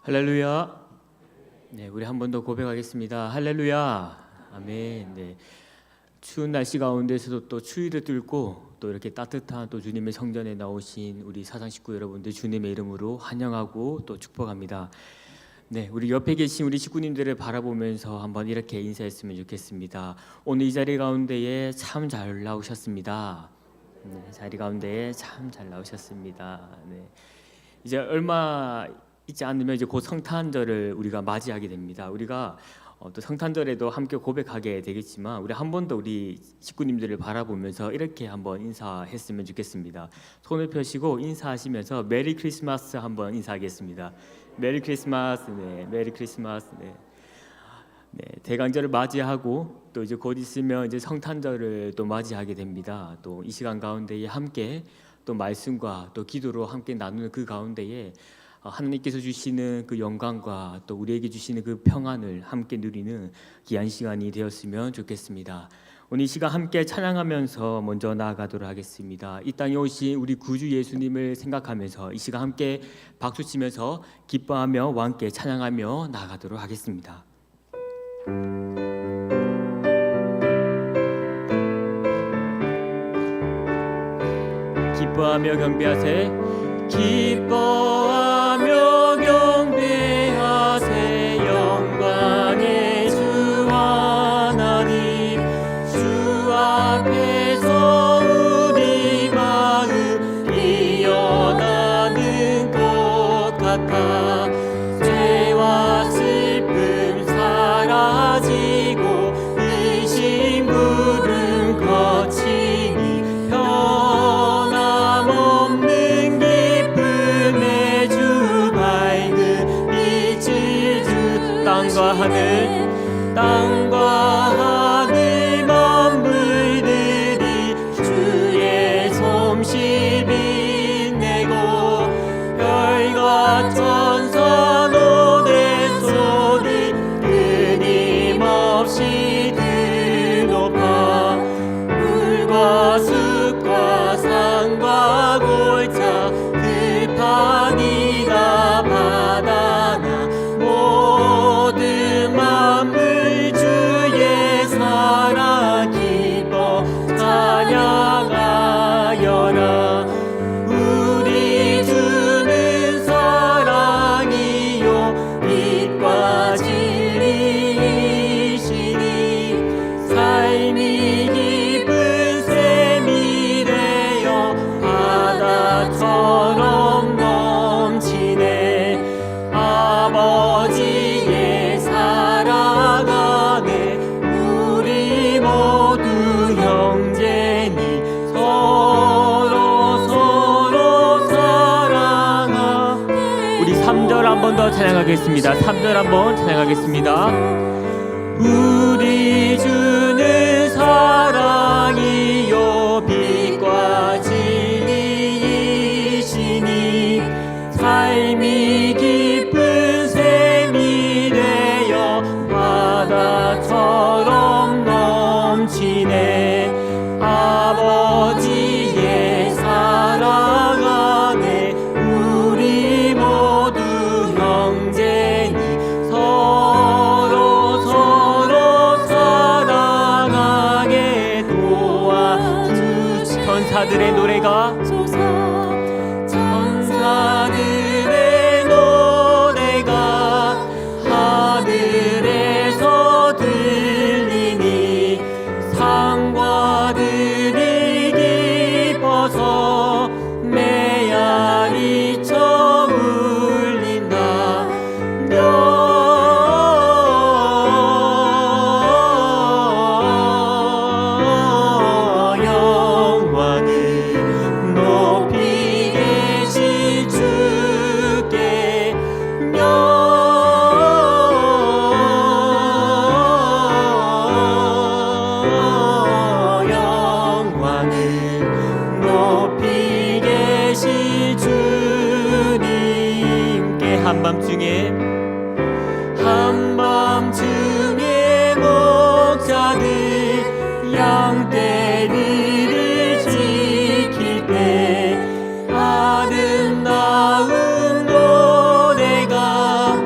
할렐루야. 네, 우리 한 번 더 고백하겠습니다. 할렐루야. 아멘. 네. 추운 날씨 가운데서도 또 추위를 뚫고 또 이렇게 따뜻한 또 주님의 성전에 나오신 우리 사상 식구 여러분들 주님의 이름으로 환영하고 또 축복합니다. 네, 우리 옆에 계신 우리 식구님들을 바라보면서 한번 이렇게 인사했으면 좋겠습니다. 오늘 이 자리 가운데에 참 잘 나오셨습니다. 네, 자리 가운데에 참 잘 나오셨습니다. 네. 이제 얼마 있지 않으면 이제 곧 성탄절을 우리가 맞이하게 됩니다. 우리가 또 성탄절에도 함께 고백하게 되겠지만 우리 한 번 더 우리 식구님들을 바라보면서 이렇게 한번 인사했으면 좋겠습니다. 손을 펴시고 인사하시면서 메리 크리스마스 한번 인사하겠습니다. 메리 크리스마스. 네, 메리 크리스마스. 네. 네, 대강절을 맞이하고 또 이제 곧 있으면 이제 성탄절을 또 맞이하게 됩니다. 또 이 시간 가운데에 함께 또 말씀과 또 기도로 함께 나누는 그 가운데에 하나님께서 주시는 그 영광과 또 우리에게 주시는 그 평안을 함께 누리는 귀한 시간이 되었으면 좋겠습니다. 오늘 이 시간 함께 찬양하면서 먼저 나아가도록 하겠습니다. 이 땅에 오신 우리 구주 예수님을 생각하면서 이 시간 함께 박수치면서 기뻐하며 왕께 찬양하며 나아가도록 하겠습니다. 기뻐하며 경배하세. 기뻐하며 경배하세. 영광의 주 하나님, 주 앞에서 우리 마음 피어나는 것 같아. 죄와 슬픔 사라지고 의심 부름 거치니 땅과 하늘 만물들이 주의 솜씨 빛내고 별과 천사 노래소리 끊임없이 드높아. 물과 숲과 산과 골차 들판이나 바다나 모든 만물 주의 사랑 기뻐 찬양하여라. 우리 주는 사랑이요 빛과 진리이시니 삶이 깊은 샘이 되어 바다처럼 넘치네. 아버지의 사랑 안에 우리 모두 형제니 서로 사랑하네. 우리 3절 한 번 더 찬양하겠습니다. 3절 한번 찬양하겠습니다. 우리 주는 사랑이요 빛과 진리이시니 삶이 깊은 샘이 되어 바다처럼 넘치네. 아버지의 사랑 안에 우리 모두 형제니 서로 사랑하게 도와주시. 천사들의 노래가 천사들의 노래가 하늘에서 들리니 상과들이 기뻐서 메아리쳐 울린다. 영광을 높이 계신 주께 영광을 높이 계신 주님께. 한밤중에 목자들 양떼들을 지킬 때 아름다운 노래가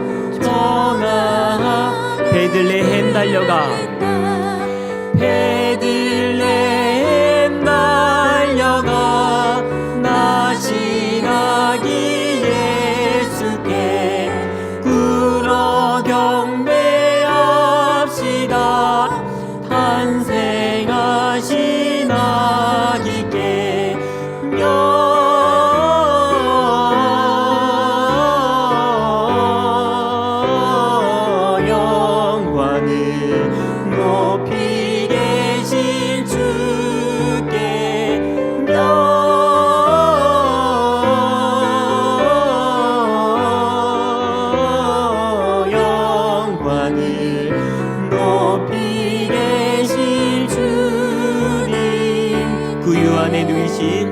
구유 안에 누이신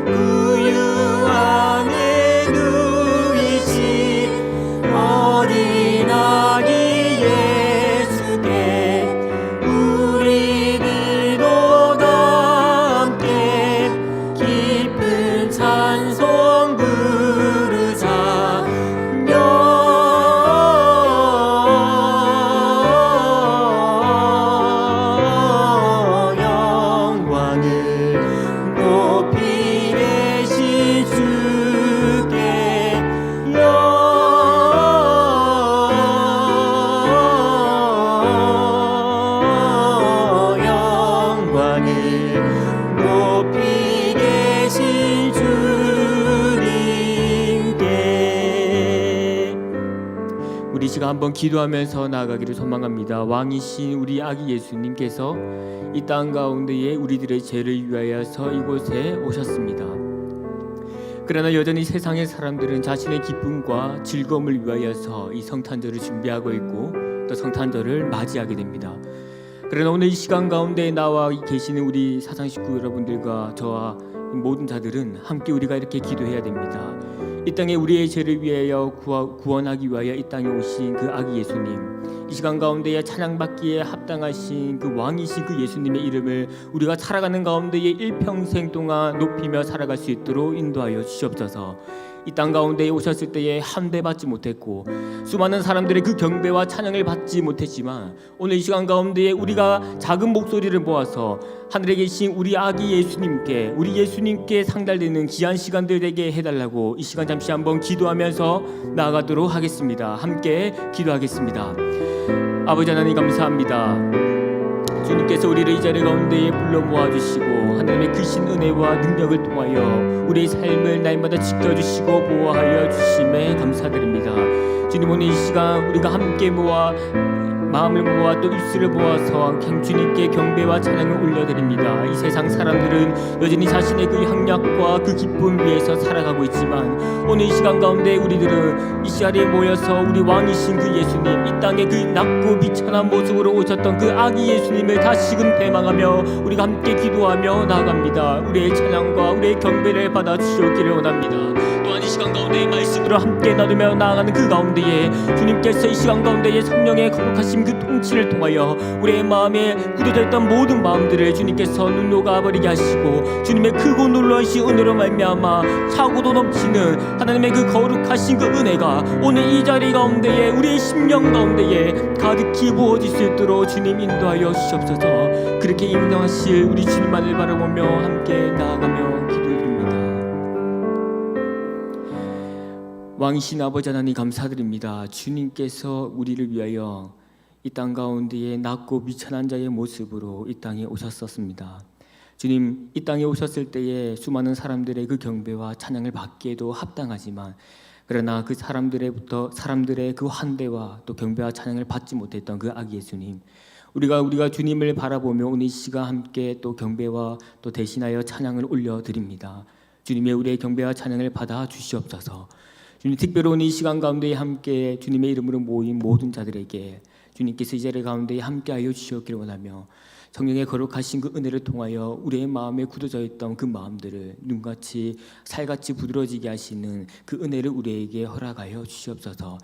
구유 안에 누이신 어린 아기 예수께 우리들도 다 함께 깊은 찬송 부르자. 우리 시간 한번 기도하면서 나아가기를 소망합니다. 왕이신 우리 아기 예수님께서 이 땅 가운데에 우리들의 죄를 위하여서 이곳에 오셨습니다. 그러나 여전히 세상의 사람들은 자신의 기쁨과 즐거움을 위하여서 이 성탄절을 준비하고 있고 또 성탄절을 맞이하게 됩니다. 그러나 오늘 이 시간 가운데 나와 계시는 우리 사상 식구 여러분들과 저와 모든 자들은 함께 우리가 이렇게 기도해야 됩니다. 이 땅에 우리의 죄를 위하여 구원하기 위하여 이 땅에 오신 그 아기 예수님, 이 시간 가운데에 찬양받기에 합당하신 그 왕이신 그 예수님의 이름을 우리가 살아가는 가운데에 일평생 동안 높이며 살아갈 수 있도록 인도하여 주시옵소서. 이 땅 가운데에 오셨을 때에 함대받지 못했고 수많은 사람들의 그 경배와 찬양을 받지 못했지만 오늘 이 시간 가운데에 우리가 작은 목소리를 모아서 하늘에 계신 우리 아기 예수님께, 우리 예수님께 상달되는 귀한 시간들 되게 해달라고 이 시간 잠시 한번 기도하면서 나아가도록 하겠습니다. 함께 기도하겠습니다. 아버지 하나님 감사합니다. 주님께서 우리를 이 자리 가운데에 불러 모아주시고 하나님의 크신 은혜와 능력을 통하여 우리의 삶을 날마다 지켜주시고 보호하여 주심에 감사드립니다. 주님, 오늘 이 시간 우리가 함께 모아 마음을 모아 또 입술을 모아서 주님께 경배와 찬양을 올려드립니다. 이 세상 사람들은 여전히 자신의 그 향락과 그 기쁨 위에서 살아가고 있지만 오늘 이 시간 가운데 우리들은 이 자리에 모여서 우리 왕이신 그 예수님, 이 땅에 그 낮고 비천한 모습으로 오셨던 그 아기 예수님을 다시금 대망하며 우리가 함께 기도하며 나아갑니다. 우리의 찬양과 우리의 경배를 받아 주시기를 원합니다. 또한 이 시간 가운데 말씀으로 함께 나누며 나아가는 그 가운데에 주님께서 이 시간 가운데에 성령의 거룩하신 그 통치를 통하여 우리의 마음에 굳어져 있던 모든 마음들을 주님께서 눈 녹아버리게 하시고 주님의 크고 놀라우신 은혜로 말미암아 차고도 넘치는 하나님의 그 거룩하신 그 은혜가 오늘 이 자리 가운데에 우리의 심령 가운데에 가득히 부어질 수 있도록 주님 인도하여 주시옵소서. 그렇게 인도하실 우리 주님만을 바라보며 함께 나아가며 기도드립니다. 왕이신 아버지 하나님 감사드립니다. 주님께서 우리를 위하여 이 땅 가운데에 낮고 비천한 자의 모습으로 이 땅에 오셨었습니다. 주님, 이 땅에 오셨을 때에 수많은 사람들의 그 경배와 찬양을 받기에도 합당하지만 그러나 그 사람들의 그 환대와 또 경배와 찬양을 받지 못했던 그 아기 예수님, 우리가 주님을 바라보며 오늘 이 시간 함께 또 경배와 또 대신하여 찬양을 올려드립니다. 주님의 우리의 경배와 찬양을 받아 주시옵소서. 주님, 특별히 오늘 이 시간 가운데 함께 주님의 이름으로 모인 모든 자들에게 주님께서 이 자리 가운데 함께하여 주시옵기를 원하며 성령의 거룩하신 그 은혜를 통하여 우리의 마음에 굳어져 있던 그 마음들을 눈같이 살같이 부드러지게 하시는 그 은혜를 우리에게 허락하여 주시옵소서.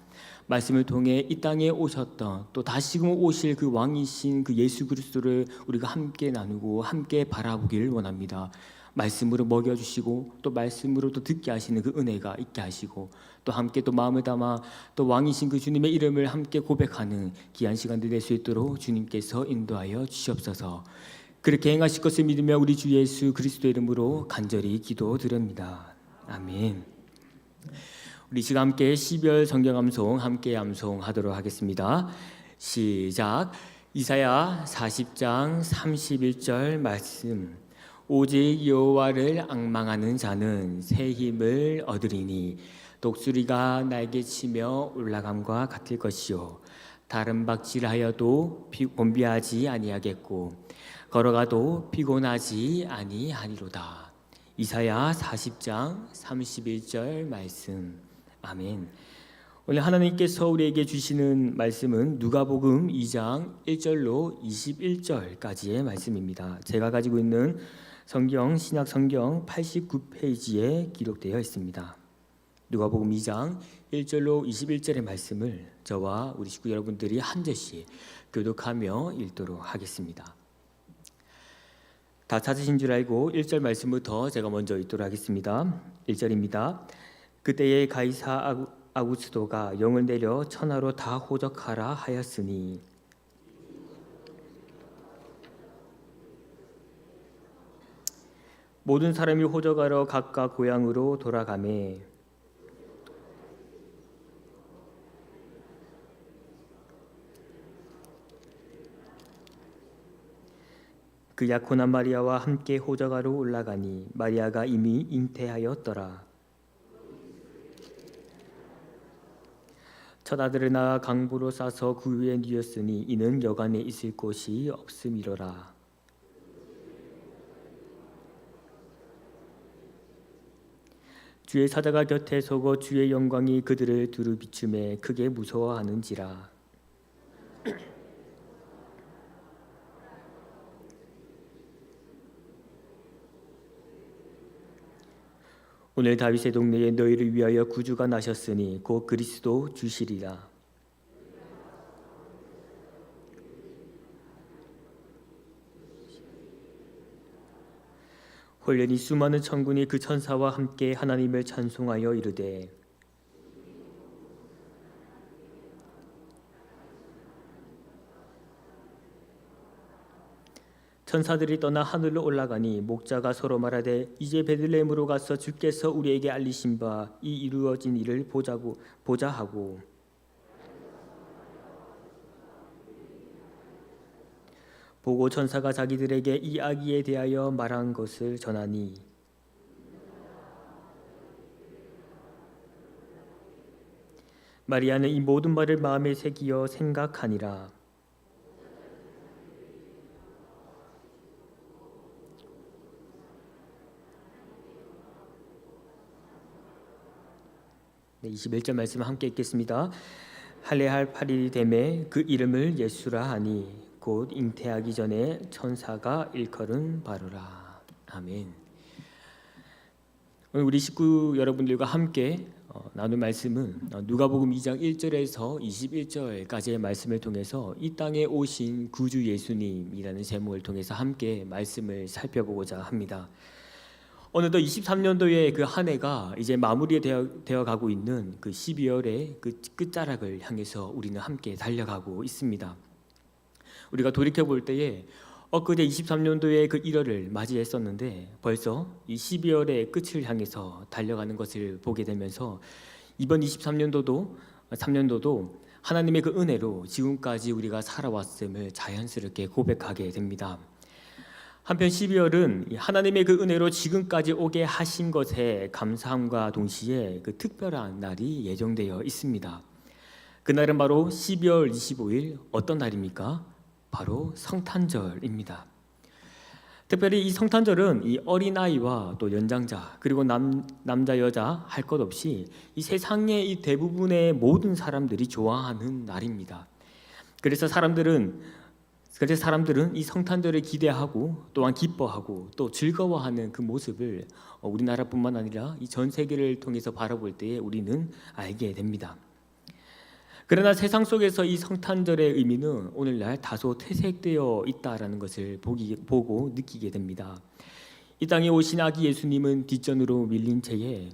말씀을 통해 이 땅에 오셨던 또 다시금 오실 그 왕이신 그 예수 그리스도를 우리가 함께 나누고 함께 바라보기를 원합니다. 말씀으로 먹여주시고 또 말씀으로 또 듣게 하시는 그 은혜가 있게 하시고 또 함께 또 마음을 담아 또 왕이신 그 주님의 이름을 함께 고백하는 귀한 시간들 될 수 있도록 주님께서 인도하여 주시옵소서. 그렇게 행하실 것을 믿으며 우리 주 예수 그리스도 이름으로 간절히 기도드립니다. 아멘. 우리 지금 함께 12월 성경 암송 함께 암송하도록 하겠습니다. 시작. 이사야 40장 31절 말씀. 오직 여호와를 앙망하는 자는 새 힘을 얻으리니 독수리가 날개치며 올라감과 같을 것이요 다른 박질하여도 곤비하지 아니하겠고 걸어가도 피곤하지 아니하리로다. 이사야 40장 31절 말씀. 아멘. 오늘 하나님께서 우리에게 주시는 말씀은 누가복음 2장 1절로 21절까지의 말씀입니다. 제가 가지고 있는 신약 성경 89페이지에 기록되어 있습니다. 누가복음 2장 1절로 21절의 말씀을 저와 우리 식구 여러분들이 한 절씩 교독하며 읽도록 하겠습니다. 다 찾으신 줄 알고 1절 말씀부터 제가 먼저 읽도록 하겠습니다. 1절입니다. 그때에 가이사 아구스도가 영을 내려 천하로 다 호적하라 하였으니 모든 사람이 호적하러 각각 고향으로 돌아가매 그 약혼한 마리아와 함께 호적하러 올라가니 마리아가 이미 잉태하였더라. 첫 아들을 낳아 강보로 싸서 그 위에 뉘었으니 이는 여간에 있을 곳이 없음이로라. 주의 사자가 곁에 서고 주의 영광이 그들을 두루 비추매 크게 무서워하는지라. 오늘 다윗의 동네에 너희를 위하여 구주가 나셨으니 곧 그리스도 주시리라. 홀련히 수많은 천군이 그 천사와 함께 하나님을 찬송하여 이르되 천사들이 떠나 하늘로 올라가니 목자가 서로 말하되 이제 베들레헴으로 가서 주께서 우리에게 알리신 바 이 이루어진 일을 보자 하고 보고 천사가 자기들에게 이 아기에 대하여 말한 것을 전하니 마리아는 이 모든 말을 마음에 새기어 생각하니라. 네, 21절 말씀 함께 읽겠습니다. 할례할 8일이 되매 그 이름을 예수라 하니 곧 잉태하기 전에 천사가 일컬은 바로라. 아멘. 오늘 우리 식구 여러분들과 함께 나눌 말씀은 누가복음 2장 1절에서 21절까지의 말씀을 통해서 이 땅에 오신 구주 예수님이라는 제목을 통해서 함께 말씀을 살펴보고자 합니다. 어느덧 23년도의 그 한 해가 이제 마무리되어 가고 있는 그 12월의 그 끝자락을 향해서 우리는 함께 달려가고 있습니다. 우리가 돌이켜 볼 때에 엊그제 23년도의 그 1월을 맞이했었는데 벌써 이 12월의 끝을 향해서 달려가는 것을 보게 되면서 이번 23년도도 하나님의 그 은혜로 지금까지 우리가 살아왔음을 자연스럽게 고백하게 됩니다. 한편 12월은 하나님의 그 은혜로 지금까지 오게 하신 것에 감사함과 동시에 그 특별한 날이 예정되어 있습니다. 그날은 바로 12월 25일 어떤 날입니까? 바로 성탄절입니다. 특별히 이 성탄절은 이 어린아이와 또 연장자 그리고 남자 여자 할 것 없이 이 세상의 이 대부분의 모든 사람들이 좋아하는 날입니다. 그래서 사람들은 이 성탄절을 기대하고 또한 기뻐하고 또 즐거워하는 그 모습을 우리나라뿐만 아니라 이 전 세계를 통해서 바라볼 때에 우리는 알게 됩니다. 그러나 세상 속에서 이 성탄절의 의미는 오늘날 다소 퇴색되어 있다라는 것을 보고 느끼게 됩니다. 이 땅에 오신 아기 예수님은 뒷전으로 밀린 채에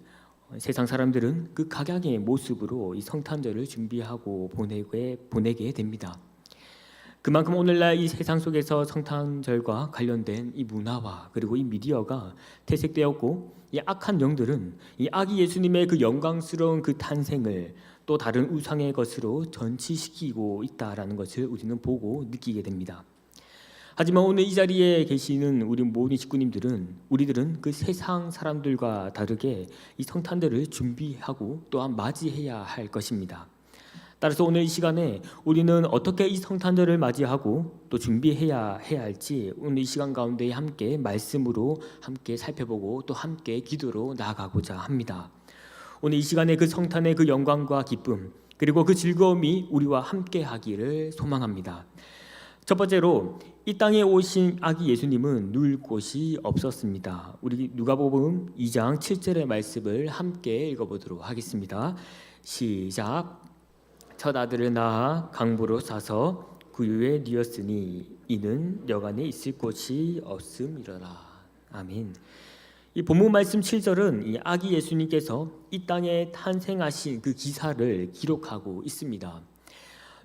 세상 사람들은 그 각양의 모습으로 이 성탄절을 준비하고 보내게 됩니다. 그만큼 오늘날 이 세상 속에서 성탄절과 관련된 이 문화와 그리고 이 미디어가 퇴색되었고 이 악한 영들은 이 아기 예수님의 그 영광스러운 그 탄생을 또 다른 우상의 것으로 전치시키고 있다라는 것을 우리는 보고 느끼게 됩니다. 하지만 오늘 이 자리에 계시는 우리 모든 우리들은 그 세상 사람들과 다르게 이 성탄절을 준비하고 또한 맞이해야 할 것입니다. 따라서 오늘 이 시간에 우리는 어떻게 이 성탄절을 맞이하고 또 준비해야 할지 오늘 이 시간 가운데 함께 말씀으로 함께 살펴보고 또 함께 기도로 나아가고자 합니다. 오늘 이 시간에 그 성탄의 그 영광과 기쁨 그리고 그 즐거움이 우리와 함께 하기를 소망합니다. 첫 번째로 이 땅에 오신 아기 예수님은 누울 곳이 없었습니다. 우리 누가복음 2장 7절의 말씀을 함께 읽어보도록 하겠습니다. 시작. 첫 아들을 낳아 강보로 싸서 구유에 뉘었으니 이는 여간에 있을 곳이 없음이로라. 아멘. 이 본문 말씀 7절은 이 아기 예수님께서 이 땅에 탄생하신 그 기사를 기록하고 있습니다.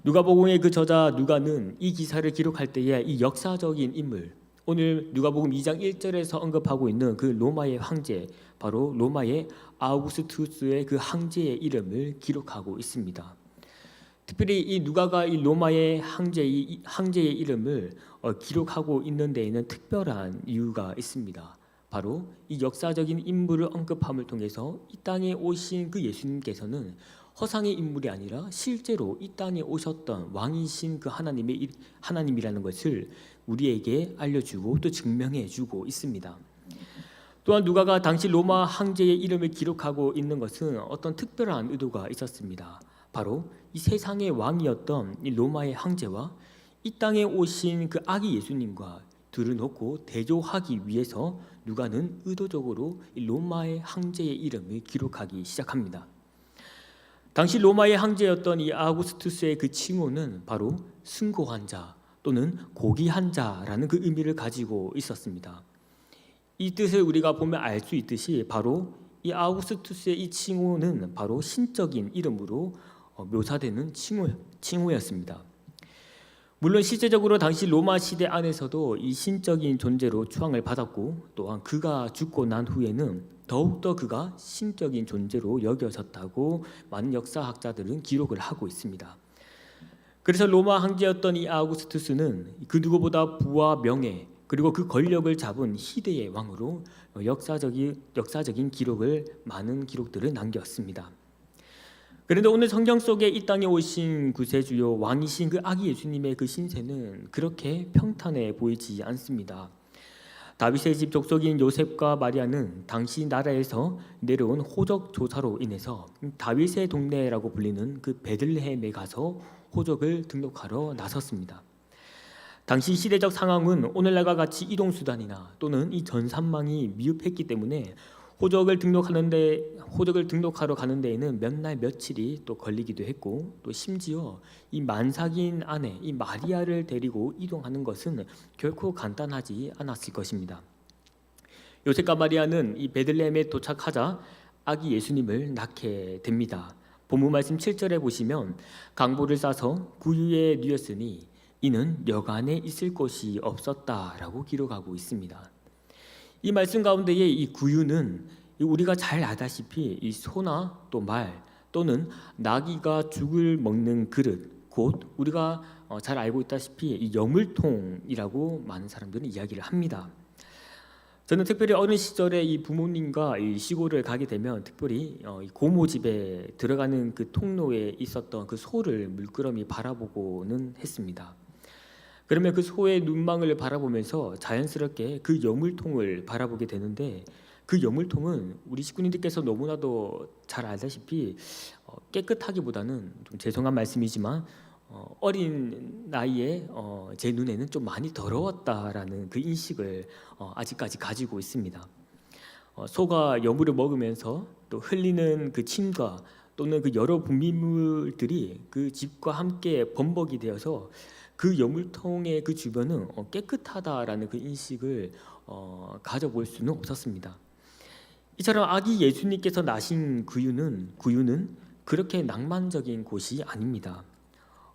누가복음의 그 저자 누가는 이 기사를 기록할 때에 이 역사적인 인물, 오늘 누가복음 2장 1절에서 언급하고 있는 그 로마의 황제, 바로 로마의 아우구스투스의 그 황제의 이름을 기록하고 있습니다. 특별히 이 누가가 이 로마의 황제의 이름을 기록하고 있는 데에는 특별한 이유가 있습니다. 바로 이 역사적인 인물을 언급함을 통해서 이 땅에 오신 그 예수님께서는 허상의 인물이 아니라 실제로 이 땅에 오셨던 왕이신 그 하나님이라는 것을 우리에게 알려주고 또 증명해주고 있습니다. 또한 누가가 당시 로마 황제의 이름을 기록하고 있는 것은 어떤 특별한 의도가 있었습니다. 바로 이 세상의 왕이었던 이 로마의 황제와 이 땅에 오신 그 아기 예수님과 둘을 놓고 대조하기 위해서 누가는 의도적으로 이 로마의 황제의 이름을 기록하기 시작합니다. 당시 로마의 황제였던 이 아우구스투스의 그 칭호는 바로 승고한 자 또는 고귀한 자라는 그 의미를 가지고 있었습니다. 이 뜻을 우리가 보면 알 수 있듯이 바로 이 아우구스투스의 이 칭호는 바로 신적인 이름으로 묘사되는 칭호였습니다. 물론 실제적으로 당시 로마 시대 안에서도 이 신적인 존재로 추앙을 받았고 또한 그가 죽고 난 후에는 더욱더 그가 신적인 존재로 여겨졌다고 많은 역사학자들은 기록을 하고 있습니다. 그래서 로마 황제였던 이 아우구스투스는 그 누구보다 부와 명예 그리고 그 권력을 잡은 희대의 왕으로 역사적인 기록을 많은 기록들을 남겼습니다. 그런데 오늘 성경 속에 이 땅에 오신 구세주요 왕이신 그 아기 예수님의 그 신세는 그렇게 평탄해 보이지 않습니다. 다윗의 집 족속인 요셉과 마리아는 당시 나라에서 내려온 호적 조사로 인해서 다윗의 동네라고 불리는 그 베들레헴에 가서 호적을 등록하러 나섰습니다. 당시 시대적 상황은 오늘날과 같이 이동수단이나 또는 이 전산망이 미흡했기 때문에 호적을 등록하러 가는 데에는 몇 날 며칠이 또 걸리기도 했고 또 심지어 이 만삭인 아내 이 마리아를 데리고 이동하는 것은 결코 간단하지 않았을 것입니다. 요셉과 마리아는 이 베들레헴에 도착하자 아기 예수님을 낳게 됩니다. 본문 말씀 7절에 보시면 강보를 싸서 구유에 뉘었으니 이는 여간에 있을 곳이 없었다라고 기록하고 있습니다. 이 말씀 가운데에 이 구유는 우리가 잘 알다시피 이 소나 또 말 또는 나귀가 죽을 먹는 그릇 곧 우리가 잘 알고 있다시피 이 여물통이라고 많은 사람들은 이야기를 합니다. 저는 특별히 어린 시절에 이 부모님과 이 시골을 가게 되면 특별히 이 고모 집에 들어가는 그 통로에 있었던 그 소를 물끄러미 바라보고는 했습니다. 그러면 그 소의 눈망울을 바라보면서 자연스럽게 그 여물통을 바라보게 되는데 그 여물통은 우리 식구님들께서 너무나도 잘 알다시피 깨끗하기보다는 좀 죄송한 말씀이지만 어린 나이에 제 눈에는 좀 많이 더러웠다라는 그 인식을 아직까지 가지고 있습니다. 소가 여물을 먹으면서 또 흘리는 그 침과 또는 그 여러 분비물들이 그 집과 함께 범벅이 되어서 그 여물통의 그 주변은 깨끗하다라는 그 인식을 가져볼 수는 없었습니다. 이처럼 아기 예수님께서 나신 구유는 그렇게 낭만적인 곳이 아닙니다.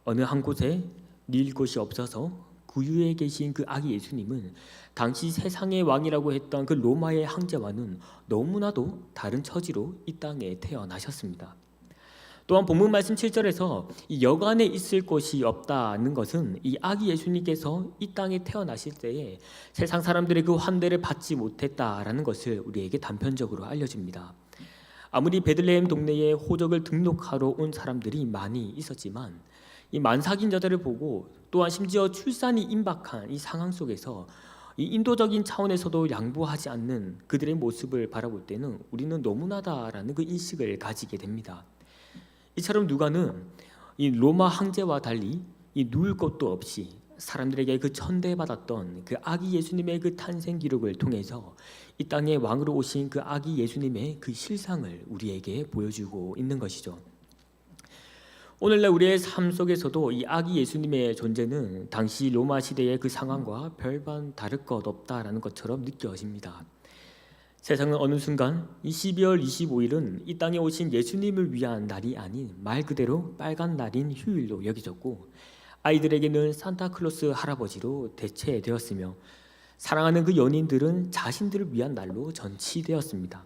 어느 한 곳에 닐 곳이 없어서 구유에 계신 그 아기 예수님은 당시 세상의 왕이라고 했던 그 로마의 황제와는 너무나도 다른 처지로 이 땅에 태어나셨습니다. 또한 본문 말씀 7절에서 이 여간에 있을 곳이 없다는 것은 이 아기 예수님께서 이 땅에 태어나실 때에 세상 사람들의 그 환대를 받지 못했다라는 것을 우리에게 단편적으로 알려줍니다. 아무리 베들레헴 동네에 호적을 등록하러 온 사람들이 많이 있었지만 이 만삭인 자들을 보고 또한 심지어 출산이 임박한 이 상황 속에서 이 인도적인 차원에서도 양보하지 않는 그들의 모습을 바라볼 때는 우리는 너무나다라는 그 인식을 가지게 됩니다. 이처럼 누가는 이 로마 황제와 달리 이 누울 곳도 없이 사람들에게 그 천대받았던 그 아기 예수님의 그 탄생 기록을 통해서 이 땅에 왕으로 오신 그 아기 예수님의 그 실상을 우리에게 보여주고 있는 것이죠. 오늘날 우리의 삶 속에서도 이 아기 예수님의 존재는 당시 로마 시대의 그 상황과 별반 다를 것 없다라는 것처럼 느껴집니다. 세상은 어느 순간 이 12월 25일은 이 땅에 오신 예수님을 위한 날이 아닌 말 그대로 빨간 날인 휴일로 여겨졌고, 아이들에게는 산타클로스 할아버지로 대체되었으며, 사랑하는 그 연인들은 자신들을 위한 날로 전치되었습니다.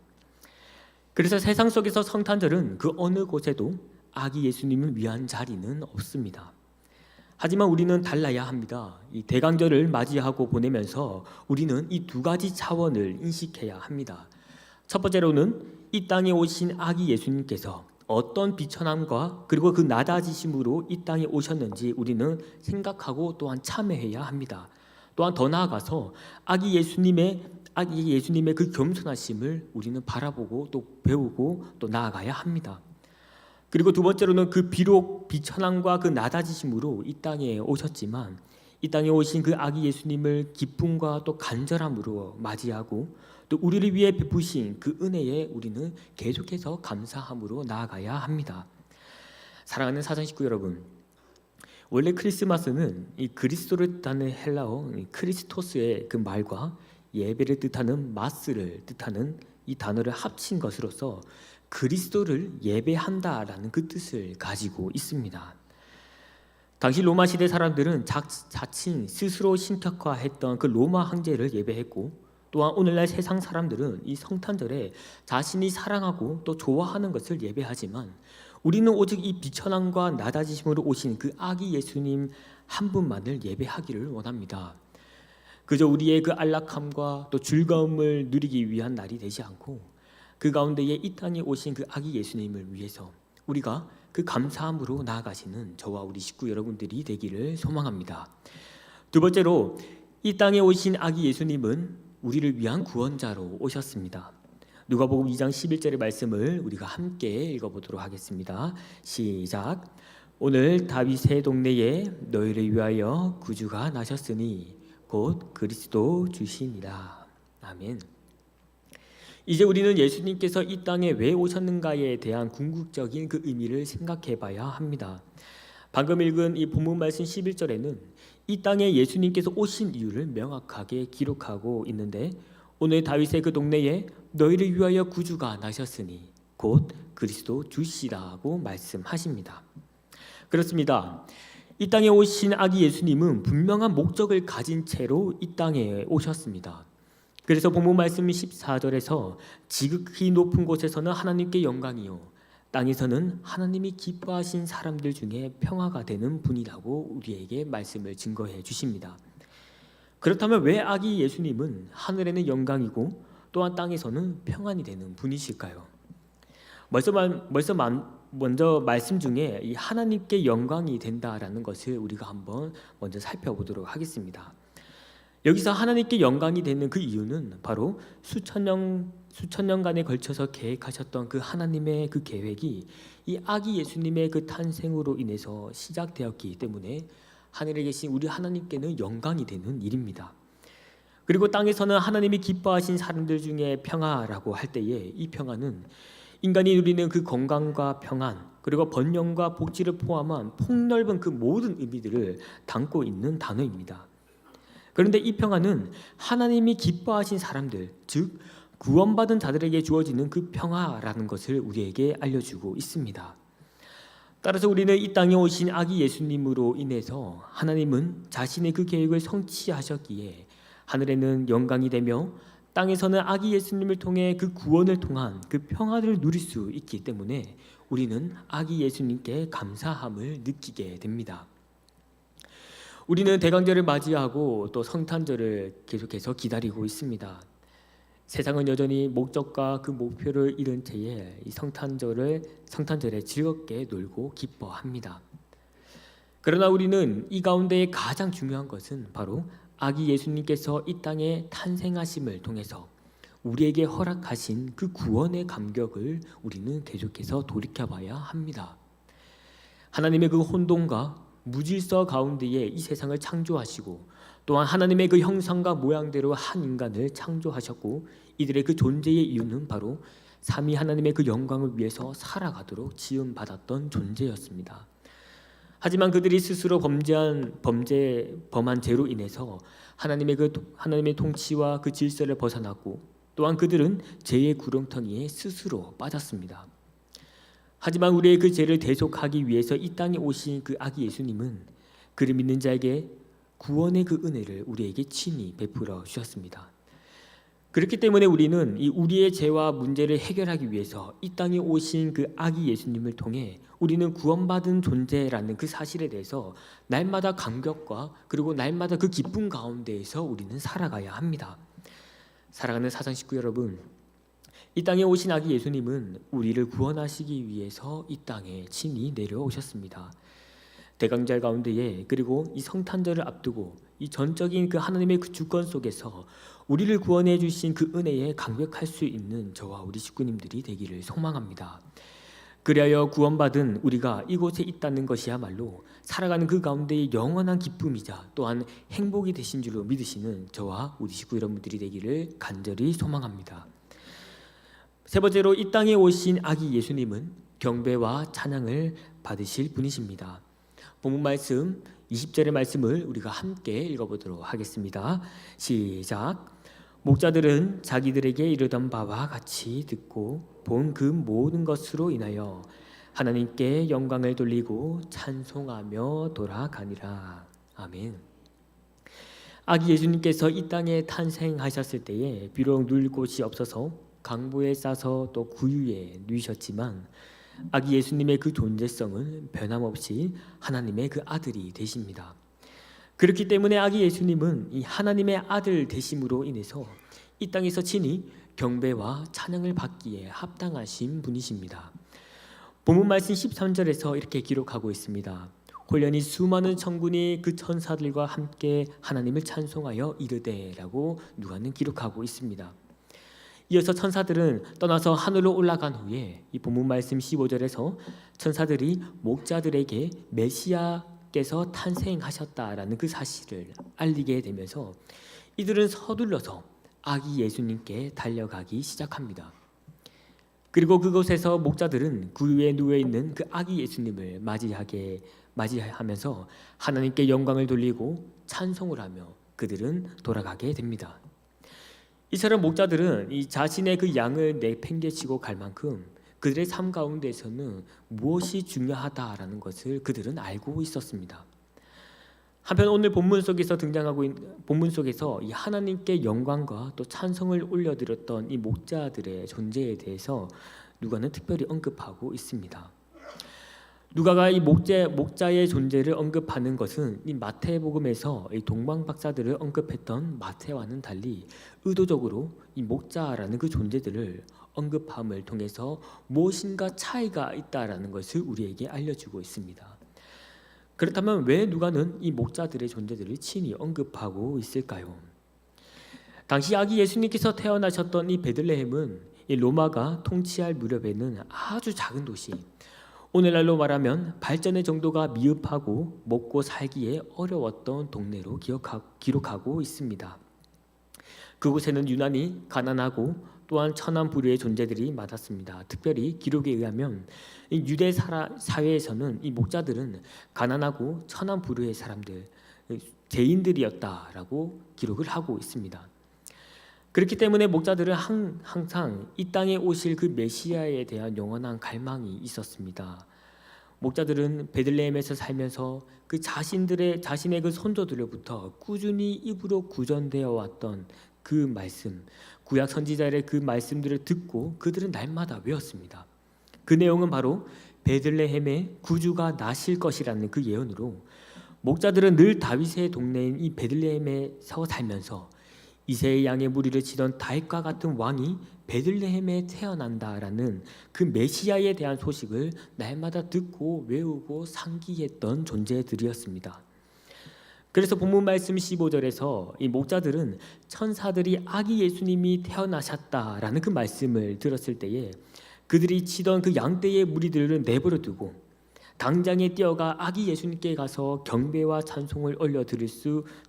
그래서 세상 속에서 성탄절은 그 어느 곳에도 아기 예수님을 위한 자리는 없습니다. 하지만 우리는 달라야 합니다. 이 대강절을 맞이하고 보내면서 우리는 이 두 가지 차원을 인식해야 합니다. 첫 번째로는 이 땅에 오신 아기 예수님께서 어떤 비천함과 그리고 그 낮아지심으로 이 땅에 오셨는지 우리는 생각하고 또한 참여해야 합니다. 또한 더 나아가서 아기 예수님의 그 겸손하심을 우리는 바라보고 또 배우고 또 나아가야 합니다. 그리고 두 번째로는 그 비록 비천함과 그 낮아지심으로 이 땅에 오셨지만 이 땅에 오신 그 아기 예수님을 기쁨과 또 간절함으로 맞이하고 또 우리를 위해 베푸신 그 은혜에 우리는 계속해서 감사함으로 나아가야 합니다. 사랑하는 사전 식구 여러분, 원래 크리스마스는 이 그리스도를 뜻하는 헬라어 크리스토스의 그 말과 예배를 뜻하는 마스를 뜻하는 이 단어를 합친 것으로서 그리스도를 예배한다라는 그 뜻을 가지고 있습니다. 당시 로마 시대 사람들은 자칭 스스로 신격화했던 그 로마 황제를 예배했고, 또한 오늘날 세상 사람들은 이 성탄절에 자신이 사랑하고 또 좋아하는 것을 예배하지만 우리는 오직 이 비천함과 낮아지심으로 오신 그 아기 예수님 한 분만을 예배하기를 원합니다. 그저 우리의 그 안락함과 또 즐거움을 누리기 위한 날이 되지 않고 그 가운데에 이 땅에 오신 그 아기 예수님을 위해서 우리가 그 감사함으로 나아가시는 저와 우리 식구 여러분들이 되기를 소망합니다. 두 번째로 이 땅에 오신 아기 예수님은 우리를 위한 구원자로 오셨습니다. 누가복음 2장 11절의 말씀을 우리가 함께 읽어보도록 하겠습니다. 시작. 오늘 다윗의 동네에 너희를 위하여 구주가 나셨으니 곧 그리스도 주시니라. 아멘. 이제 우리는 예수님께서 이 땅에 왜 오셨는가에 대한 궁극적인 그 의미를 생각해 봐야 합니다. 방금 읽은 이 본문 말씀 11절에는 이 땅에 예수님께서 오신 이유를 명확하게 기록하고 있는데, 오늘 다윗의 그 동네에 너희를 위하여 구주가 나셨으니 곧 그리스도 주시라고 말씀하십니다. 그렇습니다. 이 땅에 오신 아기 예수님은 분명한 목적을 가진 채로 이 땅에 오셨습니다. 그래서 본문 말씀 14절에서 지극히 높은 곳에서는 하나님께 영광이요 땅에서는 하나님이 기뻐하신 사람들 중에 평화가 되는 분이라고 우리에게 말씀을 증거해 주십니다. 그렇다면 왜 아기 예수님은 하늘에는 영광이고 또한 땅에서는 평안이 되는 분이실까요? 먼저 말씀 중에 이 하나님께 영광이 된다라는 것을 우리가 한번 먼저 살펴보도록 하겠습니다. 여기서 하나님께 영광이 되는 그 이유는 바로 수천 년간에 걸쳐서 계획하셨던 그 하나님의 그 계획이 이 아기 예수님의 그 탄생으로 인해서 시작되었기 때문에 하늘에 계신 우리 하나님께는 영광이 되는 일입니다. 그리고 땅에서는 하나님이 기뻐하신 사람들 중에 평화라고 할 때에 이 평화는 인간이 누리는 그 건강과 평안 그리고 번영과 복지를 포함한 폭넓은 그 모든 의미들을 담고 있는 단어입니다. 그런데 이 평화는 하나님이 기뻐하신 사람들, 즉 구원받은 자들에게 주어지는 그 평화라는 것을 우리에게 알려주고 있습니다. 따라서 우리는 이 땅에 오신 아기 예수님으로 인해서 하나님은 자신의 그 계획을 성취하셨기에 하늘에는 영광이 되며 땅에서는 아기 예수님을 통해 그 구원을 통한 그 평화를 누릴 수 있기 때문에 우리는 아기 예수님께 감사함을 느끼게 됩니다. 우리는 대강절을 맞이하고 또 성탄절을 계속해서 기다리고 있습니다. 세상은 여전히 목적과 그 목표를 잃은 채에 이 성탄절에 즐겁게 놀고 기뻐합니다. 그러나 우리는 이 가운데 가장 중요한 것은 바로 아기 예수님께서 이 땅에 탄생하심을 통해서 우리에게 허락하신 그 구원의 감격을 우리는 계속해서 돌이켜봐야 합니다. 하나님의 그 혼돈과 무질서 가운데에 이 세상을 창조하시고 또한 하나님의 그 형상과 모양대로 한 인간을 창조하셨고 이들의 그 존재의 이유는 바로 삼위 하나님의 그 영광을 위해서 살아가도록 지음받았던 존재였습니다. 하지만 그들이 스스로 범한 죄로 인해서 하나님의 통치와 그 질서를 벗어났고 또한 그들은 죄의 구렁텅이에 스스로 빠졌습니다. 하지만 우리의 그 죄를 대속하기 위해서 이 땅에 오신 그 아기 예수님은 그를 믿는 자에게 구원의 그 은혜를 우리에게 친히 베풀어 주셨습니다. 그렇기 때문에 우리는 이 우리의 죄와 문제를 해결하기 위해서 이 땅에 오신 그 아기 예수님을 통해 우리는 구원받은 존재라는 그 사실에 대해서 날마다 감격과 그리고 날마다 그 기쁨 가운데에서 우리는 살아가야 합니다. 사랑하는 사상 식구 여러분, 이 땅에 오신 아기 예수님은 우리를 구원하시기 위해서 이 땅에 친히 내려오셨습니다. 대강절 가운데에 그리고 이 성탄절을 앞두고 이 전적인 그 하나님의 그 주권 속에서 우리를 구원해 주신 그 은혜에 감격할 수 있는 저와 우리 식구님들이 되기를 소망합니다. 그리하여 구원받은 우리가 이곳에 있다는 것이야말로 살아가는 그 가운데의 영원한 기쁨이자 또한 행복이 되신 줄로 믿으시는 저와 우리 식구 여러분들이 되기를 간절히 소망합니다. 세 번째로 이 땅에 오신 아기 예수님은 경배와 찬양을 받으실 분이십니다. 본문 말씀 20절의 말씀을 우리가 함께 읽어보도록 하겠습니다. 시작. 목자들은 자기들에게 이르던 바와 같이 듣고 본 그 모든 것으로 인하여 하나님께 영광을 돌리고 찬송하며 돌아가니라. 아멘. 아기 예수님께서 이 땅에 탄생하셨을 때에 비록 누울 곳이 없어서 강보에 싸서 또 구유에 누이셨지만 아기 예수님의 그 존재성은 변함없이 하나님의 그 아들이 되십니다. 그렇기 때문에 아기 예수님은 이 하나님의 아들 되심으로 인해서 이 땅에서 친히 경배와 찬양을 받기에 합당하신 분이십니다. 본문 말씀 13절에서 이렇게 기록하고 있습니다. 홀련히 수많은 천군이 그 천사들과 함께 하나님을 찬송하여 이르되라고 누가는 기록하고 있습니다. 이어서 천사들은 떠나서 하늘로 올라간 후에 이 본문 말씀 15절에서 천사들이 목자들에게 메시아께서 탄생하셨다라는 그 사실을 알리게 되면서 이들은 서둘러서 아기 예수님께 달려가기 시작합니다. 그리고 그곳에서 목자들은 구유에 누워있는 그 아기 예수님을 맞이하면서 하나님께 영광을 돌리고 찬송을 하며 그들은 돌아가게 됩니다. 이처럼 목자들은 이 자신의 그 양을 내팽개치고 갈 만큼 그들의 삶 가운데에서는 무엇이 중요하다라는 것을 그들은 알고 있었습니다. 한편 오늘 본문 속에서 본문 속에서 이 하나님께 영광과 또 찬송을 올려드렸던 이 목자들의 존재에 대해서 누가는 특별히 언급하고 있습니다. 누가가 이 목자의 존재를 언급하는 것은 이 마태복음에서 이 동방 박사들을 언급했던 마태와는 달리 의도적으로 이 목자라는 그 존재들을 언급함을 통해서 무엇인가 차이가 있다라는 것을 우리에게 알려주고 있습니다. 그렇다면 왜 누가는 이 목자들의 존재들을 친히 언급하고 있을까요? 당시 아기 예수님께서 태어나셨던 이 베들레헴은 이 로마가 통치할 무렵에는 아주 작은 도시, 오늘날로 말하면 발전의 정도가 미흡하고 먹고 살기에 어려웠던 동네로 기록하고 있습니다. 그곳에는 유난히 가난하고 또한 천한부류의 존재들이 많았습니다. 특별히 기록에 의하면 이 유대 사회에서는 이 목자들은 가난하고 천한부류의 사람들, 죄인들이었다라고 기록을 하고 있습니다. 그렇기 때문에 목자들은 항상 이 땅에 오실 그 메시아에 대한 영원한 갈망이 있었습니다. 목자들은 베들레헴에서 살면서 그 자신의 그 선조들로부터 꾸준히 입으로 구전되어 왔던 그 말씀, 구약 선지자의 그 말씀들을 듣고 그들은 날마다 외웠습니다. 그 내용은 바로 베들레헴에 구주가 나실 것이라는 그 예언으로 목자들은 늘 다윗의 동네인 이 베들레헴에서 살면서 이새의 양의 무리를 치던 다윗과 같은 왕이 베들레헴에 태어난다라는 그 메시아에 대한 소식을 날마다 듣고 외우고 상기했던 존재들이었습니다. 그래서 본문 말씀 15절에서 이 목자들은 천사들이 아기 예수님이 태어나셨다라는 그 말씀을 들었을 때에 그들이 치던 그 양떼의 무리들을 내버려 두고 당장에 뛰어가 아기 예수님께 가서 경배와 찬송을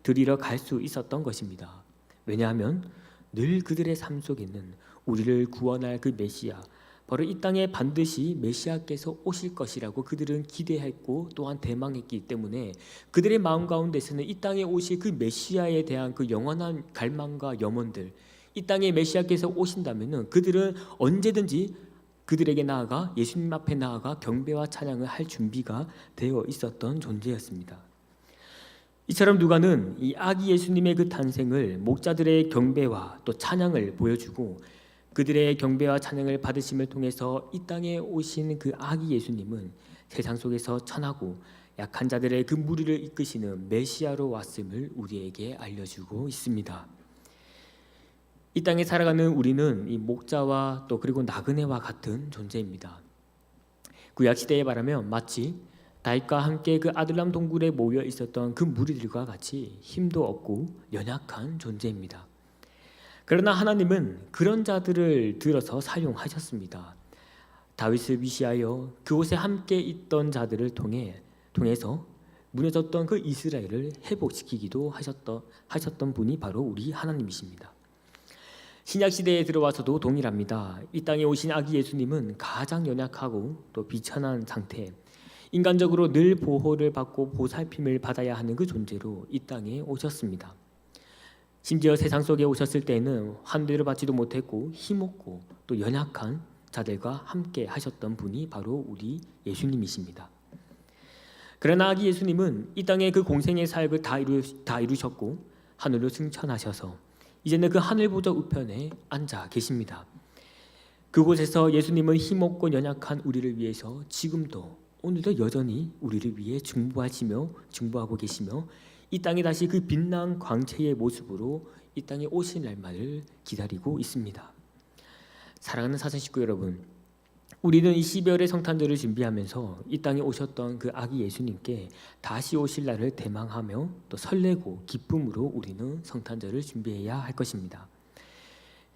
드리러 갈 수 있었던 것입니다. 왜냐하면 늘 그들의 삶 속에는 우리를 구원할 그 메시아, 바로 이 땅에 반드시 메시아께서 오실 것이라고 그들은 기대했고 또한 대망했기 때문에 그들의 마음 가운데서는 이 땅에 오실 그 메시아에 대한 그 영원한 갈망과 염원들, 이 땅에 메시아께서 오신다면은 그들은 언제든지 그들에게 나아가 예수님 앞에 나아가 경배와 찬양을 할 준비가 되어 있었던 존재였습니다. 이처럼 누가는 이 아기 예수님의 그 탄생을 목자들의 경배와 또 찬양을 보여주고, 그들의 경배와 찬양을 받으심을 통해서 이 땅에 오신 그 아기 예수님은 세상 속에서 천하고 약한 자들의 그 무리를 이끄시는 메시아로 왔음을 우리에게 알려주고 있습니다. 이 땅에 살아가는 우리는 이 목자와 또 그리고 나그네와 같은 존재입니다. 구약 시대에 말하면 마치 다윗과 함께 그 아둘람 동굴에 모여 있었던 그 무리들과 같이 힘도 없고 연약한 존재입니다. 그러나 하나님은 그런 자들을 들어서 사용하셨습니다. 다윗을 위시하여 그곳에 함께 있던 자들을 통해서 무너졌던 그 이스라엘을 회복시키기도 하셨던 분이 바로 우리 하나님이십니다. 신약 시대에 들어와서도 동일합니다. 이 땅에 오신 아기 예수님은 가장 연약하고 또 비천한 상태, 인간적으로 늘 보호를 받고 보살핌을 받아야 하는 그 존재로 이 땅에 오셨습니다. 심지어 세상 속에 오셨을 때에는 환대를 받지도 못했고 힘없고 또 연약한 자들과 함께 하셨던 분이 바로 우리 예수님이십니다. 그러나 아기 예수님은 이 땅의 그 공생의 사역을 다 이루셨고 하늘로 승천하셔서 이제는 그 하늘 보좌 우편에 앉아 계십니다. 그곳에서 예수님은 힘없고 연약한 우리를 위해서 지금도 오늘도 여전히 우리를 위해 중보하고 계시며 이 땅에 다시 그 빛난 광채의 모습으로 이 땅에 오실 날만을 기다리고 있습니다. 사랑하는 사전 식구 여러분, 우리는 이 12월의 성탄절을 준비하면서 이 땅에 오셨던 그 아기 예수님께 다시 오실 날을 대망하며 또 설레고 기쁨으로 우리는 성탄절을 준비해야 할 것입니다.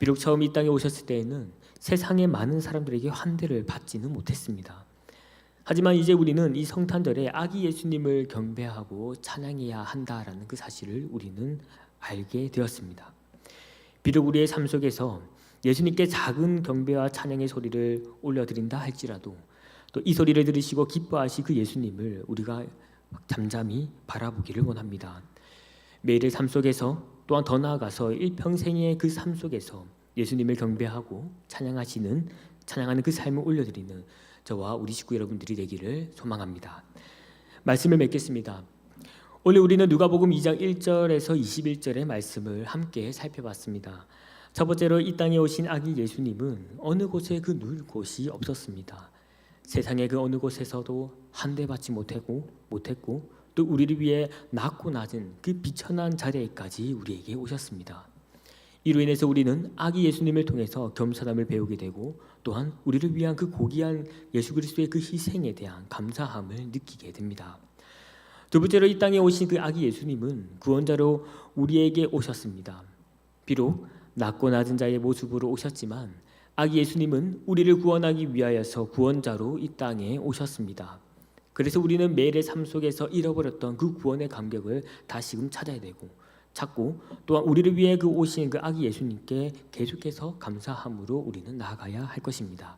비록 처음 이 땅에 오셨을 때에는 세상의 많은 사람들에게 환대를 받지는 못했습니다. 하지만 이제 우리는 이 성탄절에 아기 예수님을 경배하고 찬양해야 한다라는 그 사실을 우리는 알게 되었습니다. 비록 우리의 삶 속에서 예수님께 작은 경배와 찬양의 소리를 올려드린다 할지라도 또 이 소리를 들으시고 기뻐하시 그 예수님을 우리가 잠잠히 바라보기를 원합니다. 매일의 삶 속에서 또한 더 나아가서 일평생의 그 삶 속에서 예수님을 경배하고 찬양하는 그 삶을 올려드리는 저와 우리 식구 여러분들이 되기를 소망합니다. 말씀을 맺겠습니다. 오늘 우리는 누가복음 2장 1절에서 21절의 말씀을 함께 살펴봤습니다. 첫 번째로 이 땅에 오신 아기 예수님은 어느 곳에 그 누울 곳이 없었습니다. 세상의 그 어느 곳에서도 환대받지 못했고 또 우리를 위해 낮고 낮은 그 비천한 자리에까지 우리에게 오셨습니다. 이로 인해서 우리는 아기 예수님을 통해서 겸손함을 배우게 되고 또한 우리를 위한 그 고귀한 예수 그리스도의 그 희생에 대한 감사함을 느끼게 됩니다. 두 번째로 이 땅에 오신 그 아기 예수님은 구원자로 우리에게 오셨습니다. 비록 낮고 낮은 자의 모습으로 오셨지만 아기 예수님은 우리를 구원하기 위하여서 구원자로 이 땅에 오셨습니다. 그래서 우리는 매일의 삶 속에서 잃어버렸던 그 구원의 감격을 다시금 찾아야 되고 찾고 또한 우리를 위해 그 오신 그 아기 예수님께 계속해서 감사함으로 우리는 나아가야 할 것입니다.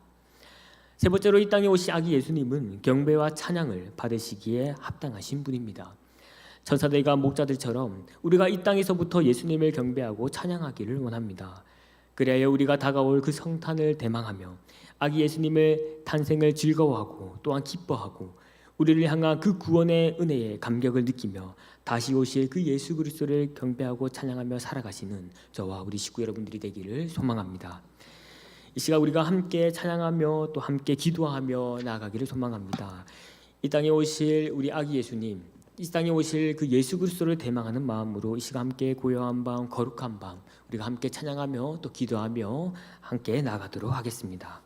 세 번째로 이 땅에 오신 아기 예수님은 경배와 찬양을 받으시기에 합당하신 분입니다. 천사들과 목자들처럼 우리가 이 땅에서부터 예수님을 경배하고 찬양하기를 원합니다. 그래야 우리가 다가올 그 성탄을 대망하며 아기 예수님의 탄생을 즐거워하고 또한 기뻐하고 우리를 향한 그 구원의 은혜의 감격을 느끼며 다시 오실 그 예수 그리스도를 경배하고 찬양하며 살아가시는 저와 우리 식구 여러분들이 되기를 소망합니다. 이 시간 우리가 함께 찬양하며 또 함께 기도하며 나아가기를 소망합니다. 이 땅에 오실 우리 아기 예수님, 이 땅에 오실 그 예수 그리스도를 대망하는 마음으로 이 시간 함께 고요한 밤, 거룩한 밤 우리가 함께 찬양하며 또 기도하며 함께 나아가도록 하겠습니다.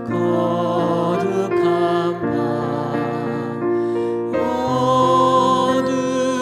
거룩한 밤 어둠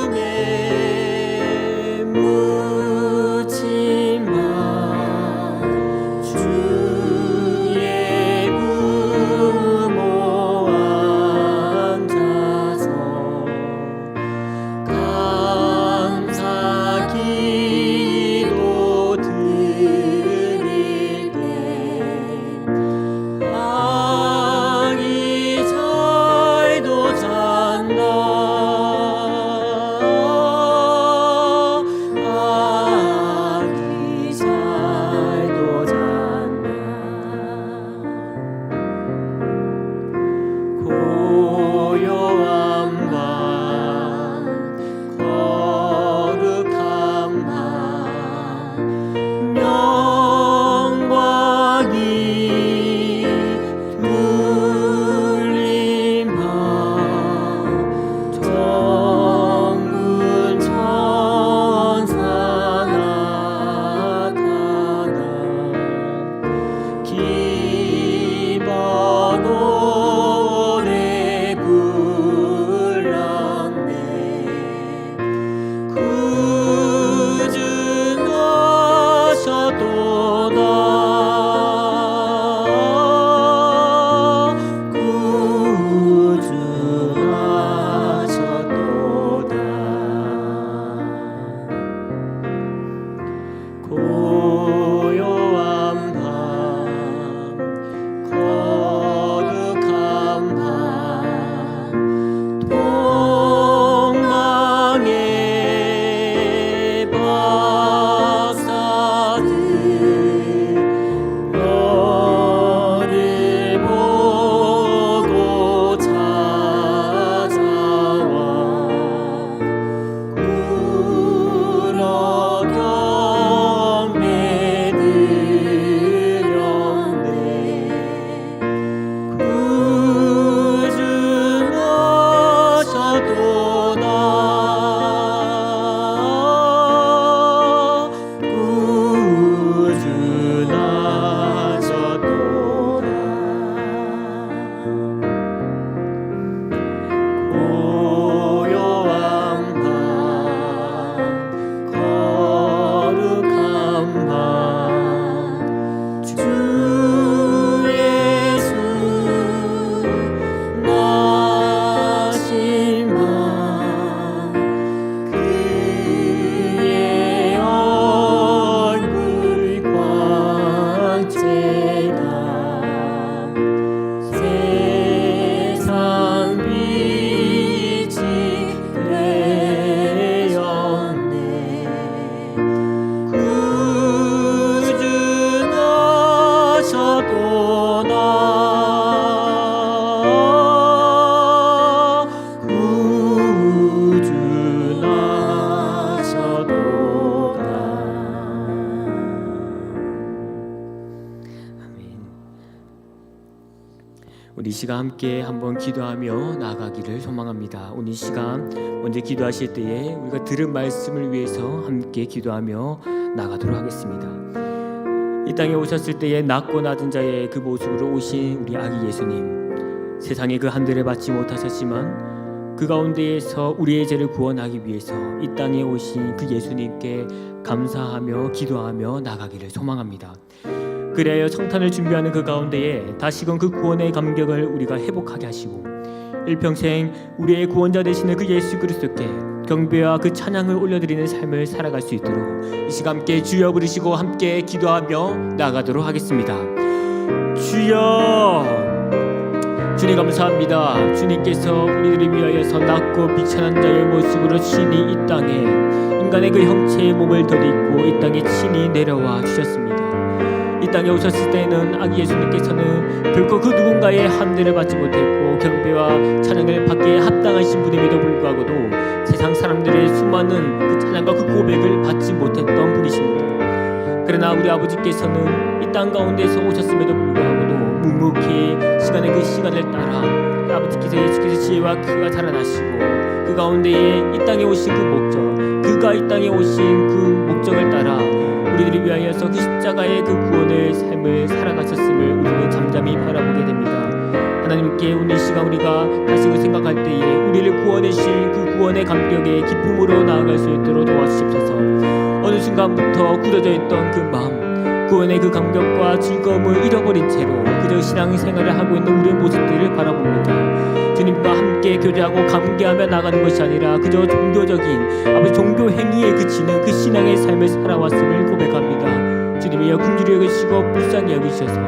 우리 시간 함께 한번 기도하며 나아가기를 소망합니다. 오늘 시간 먼저 기도하실 때에 우리가 들은 말씀을 위해서 함께 기도하며 나가도록 하겠습니다. 이 땅에 오셨을 때에 낮고 낮은 자의 그 모습으로 오신 우리 아기 예수님, 세상에 그 한들을 받지 못하셨지만 그 가운데에서 우리의 죄를 구원하기 위해서 이 땅에 오신 그 예수님께 감사하며 기도하며 나가기를 소망합니다. 그래야 성탄을 준비하는 그 가운데에 다시금 그 구원의 감격을 우리가 회복하게 하시고 일평생 우리의 구원자 되시는 그 예수 그리스도께 경배와 그 찬양을 올려드리는 삶을 살아갈 수 있도록 이 시간 함께 주여 부르시고 함께 기도하며 나가도록 하겠습니다. 주여, 주님 감사합니다. 주님께서 우리들을 위하여서 낮고 비천한 자의 모습으로 친히 이 땅에 인간의 그 형체의 몸을 덧입고 이 땅에 친히 내려와 주셨습니다. 이 땅에 오셨을 때는 아기 예수님께서는 결코 그 누군가의 함대를 받지 못했고 경배와 찬양을 받기에 합당하신 분임에도 불구하고도 세상 사람들의 수많은 그 찬양과 그 고백을 받지 못했던 분이십니다. 그러나 우리 아버지께서는 이 땅 가운데서 오셨음에도 불구하고도 묵묵히 시간의 그 시간을 따라 아버지께서 예수께서 지혜와 키가 살아나시고 그 가운데에 이 땅에 오신 그 목적, 그가 이 땅에 오신 그 목적을 따라 우리들을 위하여서 그 십자가의 그 구원의 삶을 살아가셨음을 우리는 잠잠히 바라보게 됩니다. 하나님께 오늘 시간 우리가 다시 그 생각할 때에 우리를 구원해 주신 그 구원의 감격의 기쁨으로 나아갈 수 있도록 도와주시옵소서. 어느 순간부터 굳어져 있던 그 마음, 구원의 그 감격과 즐거움을 잃어버린 채로 그저 신앙생활을 하고 있는 우리의 모습들을 바라봅니다. 주님과 함께 교제하고 감개하며 나가는 것이 아니라 그저 종교적인 아버지 종교 행위에 그치는 그 신앙의 삶을 살아왔음을 고백합니다. 주님이여 긍휼히 여기시고 불쌍히 여기셔서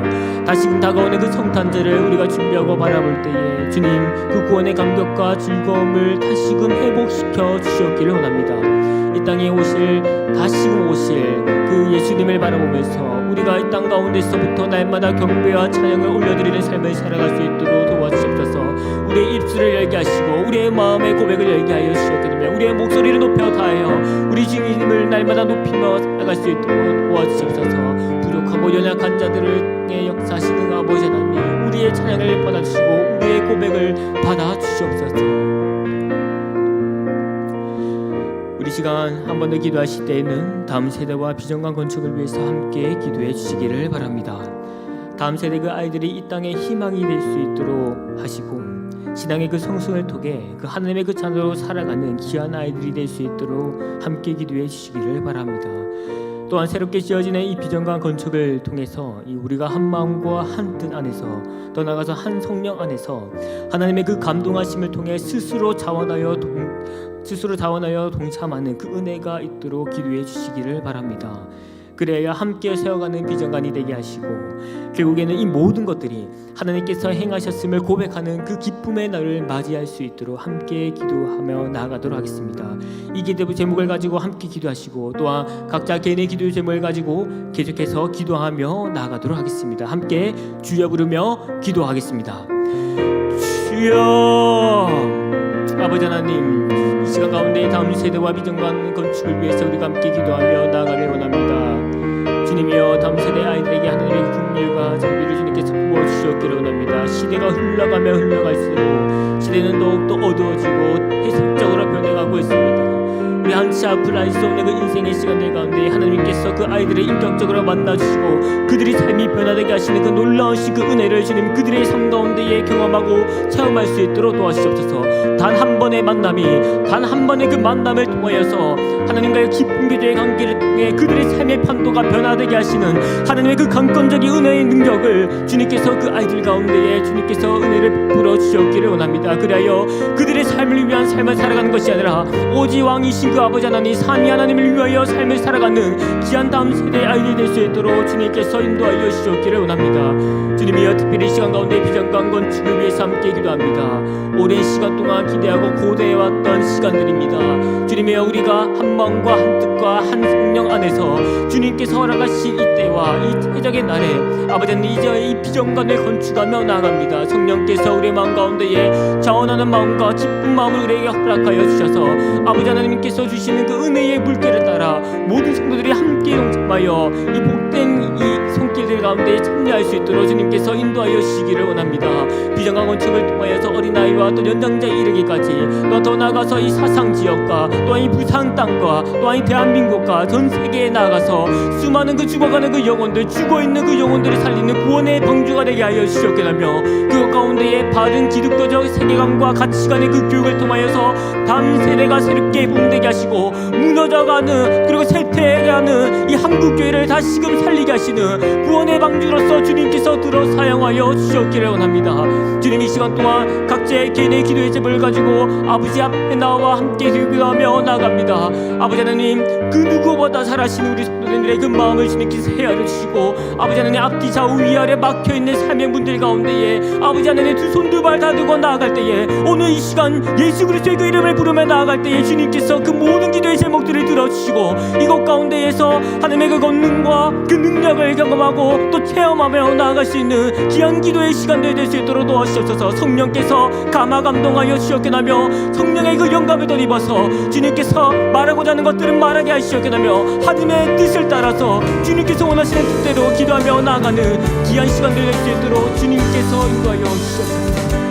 다시금 다가오는 그 성탄절을 우리가 준비하고 바라볼 때에 주님 그 구원의 감격과 즐거움을 다시금 회복시켜 주시옵기를 원합니다. 이 땅에 다시금 오실 그 예수님을 바라보면서 우리가 이 땅 가운데서부터 날마다 경배와 찬양을 올려드리는 삶을 살아갈 수 있도록 도와주시옵소서. 우리의 입술을 열게 하시고 우리의 마음의 고백을 열게 하여 주시옵게 되며 우리의 목소리를 높여 다하여 우리 주님을 날마다 높이며 살아갈 수 있도록 도와주시옵소서. 부족하고 연약한 자들을 역사하시는 아버지 하나님, 우리의 찬양을 받아주시고 우리의 고백을 받아주시옵소서. 우리 시간 한 번 더 기도하실 때에는 다음 세대와 비전관 건축을 위해서 함께 기도해 주시기를 바랍니다. 다음 세대 그 아이들이 이 땅의 희망이 될 수 있도록 하시고 신앙의 그 성숙을 통해 그 하나님의 그 자녀로 살아가는 귀한 아이들이 될 수 있도록 함께 기도해 주시기를 바랍니다. 또한 새롭게 지어지는 이 비전관 건축을 통해서 우리가 한 마음과 한 뜻 안에서 더 나아가서 한 성령 안에서 하나님의 그 감동하심을 통해 스스로 자원하여 동참하는 그 은혜가 있도록 기도해 주시기를 바랍니다. 그래야 함께 세워가는 비전관이 되게 하시고 결국에는 이 모든 것들이 하나님께서 행하셨음을 고백하는 그 기쁨의 날을 맞이할 수 있도록 함께 기도하며 나아가도록 하겠습니다. 이 기도 제목을 가지고 함께 기도하시고 또한 각자 개인의 기도 제목을 가지고 계속해서 기도하며 나아가도록 하겠습니다. 함께 주여 부르며 기도하겠습니다. 주여, 아버지 하나님, 이 시간 가운데 다음 세대와 비전관 건축을 위해서 우리가 함께 기도하며 나아가길 원합니다. 주님이여, 다음 세대 아이들에게 하나님의 긍휼과 자비를 주님께서 부어주시옵기를 원합니다. 시대가 흘러갈수록 시대는 더욱더 어두워지고 해석적으로 변해가고 있습니다. 우리 한치 앞을 알 수 없는 그 인생의 시간들 가운데 하나님께서 그 아이들을 인격적으로 만나주시고 그들의 삶이 변화되게 하시는 그 놀라우신 그 은혜를 주님 그들의 삶 가운데에 경험하고 체험할 수 있도록 도와주시옵소서. 단 한 번의 만남이, 단 한 번의 그 만남을 통하여서 하나님과의 깊은 교제의 관계를 통해 그들의 삶의 판도가 변화되게 하시는 하나님의 그 강권적인 은혜의 능력을 주님께서 그 아이들 가운데에 주님께서 은혜를 베풀어 주시옵기를 원합니다. 그리하여 그들의 삶을 위한 삶을 살아가는 것이 아니라 오직 왕이신 그 아버지 하나님, 삼위 하나님을 위하여 삶을 살아가는 귀한 다음 세대의 아이들이 될 수 있도록 주님께서 인도하여 주시옵기를 원합니다. 주님이여, 특별히 이 시간 가운데 비전관 건축을 위해서 함께 기도합니다. 오랜 시간 동안 기대하고 고대해왔던 시간들입니다. 주님이여, 우리가 한 마음과 한 뜻과 한 성령 안에서 주님께서 허락하신 이때와 이 최적의 날에 아버지는 이제 이 비전관을 건축하며 나아갑니다. 성령께서 우리의 마음 가운데에 자원하는 마음과 기쁜 마음을 우리에게 허락하여 주셔서 아버지 하나님께서 주시는 그 은혜의 물결을 따라 모든 성도들이 함께 동참하여 이 복된 이 손길들 가운데 참여할 수 있도록 주님께서 인도하여 주시기를 원합니다. 비정한 건축을 통하여서 어린아이와 또 연장자에 이르기까지 또 더 나아가서 이 사상 지역과 또한 이 부산 땅과 또한 이 대한민국과 전 세계에 나아가서 수많은 그 죽어가는 그 영혼들, 죽어있는 그 영혼들을 살리는 구원의 방주가 되게 하여 주셨게 하며 그 가운데에 바른 기독교적 세계관과 가치관의 그 교육을 통하여서 다음 세대가 새롭게 붕대게 하시고 무너져가는 그리고 쇠퇴해가는 이 한국교회를 다시금 살리게 하시는 구원의 방주로서 주님께서 들어 사용하여 주셨기를 원합니다. 주님, 이 시간 동안 각자의 개인의 기도의 제목을 가지고 아버지 앞에 나와 함께 기도하며 나갑니다. 아버지 하나님, 그 누구보다 잘하시는 우리 성도님들의 그 마음을 주님께서 헤아려 주시고 아버지 하나님, 앞뒤 좌우 위아래 막혀있는 삶의 문들 가운데에 아버지 하나님 두 손 두 발 다 들고 나아갈 때에 오늘 이 시간 예수 그리스도의 그 이름을 부르며 나아갈 때에 주님께서 그 모든 기도의 제목들을 들어주시고 이곳 가운데에서 하나님의 그 권능과 그 능력을 경험하고 또 체험하며 나아갈 수 있는 귀한 기도의 시간들이 될 수 있도록 도와주셔서 성령께서 감화 감동하여 주셨게 하며 성령의 그 영감을 덧입어서 주님께서 말하고자 하는 것들은 말하게 하시었게 하며 하나님의 뜻을 따라서 주님께서 원하시는 뜻대로 기도하며 나아가는 귀한 시간들이 될 수 있도록 주님께서 인도하여 주셨습니다.